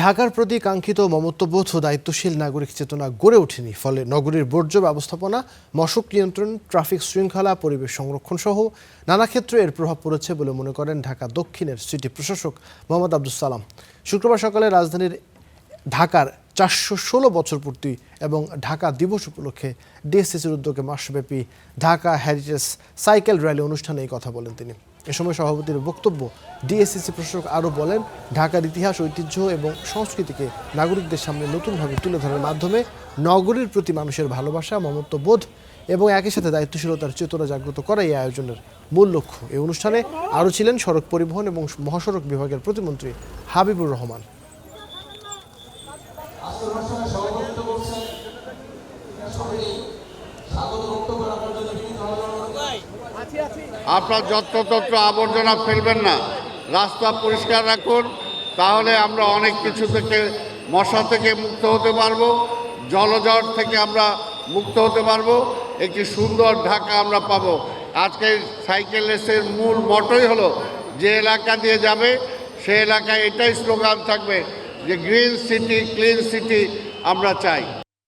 ঢাকার প্রতি কাঙ্ক্ষিত মমত্ববোধ ও দায়িত্বশীল নাগরিক চেতনা গড়ে ওঠেনি, ফলে নগরীর বর্জ্য ব্যবস্থাপনা, মশক নিয়ন্ত্রণ, ট্রাফিক শৃঙ্খলা, পরিবেশ সংরক্ষণ সহ নানা ক্ষেত্রে এর প্রভাব পড়েছে বলে মনে করেন ঢাকা দক্ষিণের সিটি প্রশাসক মোহাম্মদ আব্দুস সালাম। শুক্রবার সকালে রাজধানীর ঢাকার 416 বছর পূর্তি এবং ঢাকা দিবস উপলক্ষে ডিএসসিসির উদ্যোগে মাসব্যাপী ঢাকা হেরিটেজ সাইকেল র্যালি অনুষ্ঠানে এই কথা বলেন তিনি। এ সময় সভাপতির বক্তব্য ডিএসসিসি প্রশাসক আরও বলেন, ঢাকার ইতিহাস, ঐতিহ্য এবং সংস্কৃতিকে নাগরিকদের সামনে নতুনভাবে তুলে ধরার মাধ্যমে নগরীর প্রতি মানুষের ভালোবাসা, মমত্ববোধ এবং একই সাথে দায়িত্বশীলতার চেতনা জাগ্রত করাই এই আয়োজনের মূল লক্ষ্য। এই অনুষ্ঠানে আরও ছিলেন সড়ক পরিবহন এবং মহাসড়ক বিভাগের প্রতিমন্ত্রী হাবিবুর রহমান। আপনার যত্রতত্র আবর্জনা ফেলবেন না, রাস্তা পরিষ্কার রাখুন, তাহলে আমরা অনেক কিছু থেকে, মশা থেকে মুক্ত হতে পারবো, জলজট থেকে আমরা মুক্ত হতে পারবো, একটি সুন্দর ঢাকা আমরা পাবো। আজকে সাইকেল রেসের মূল মটোই হলো, যে এলাকা দিয়ে যাবে সে এলাকায় এটাই স্লোগান থাকবে যে গ্রিন সিটি, ক্লিন সিটি আমরা চাই।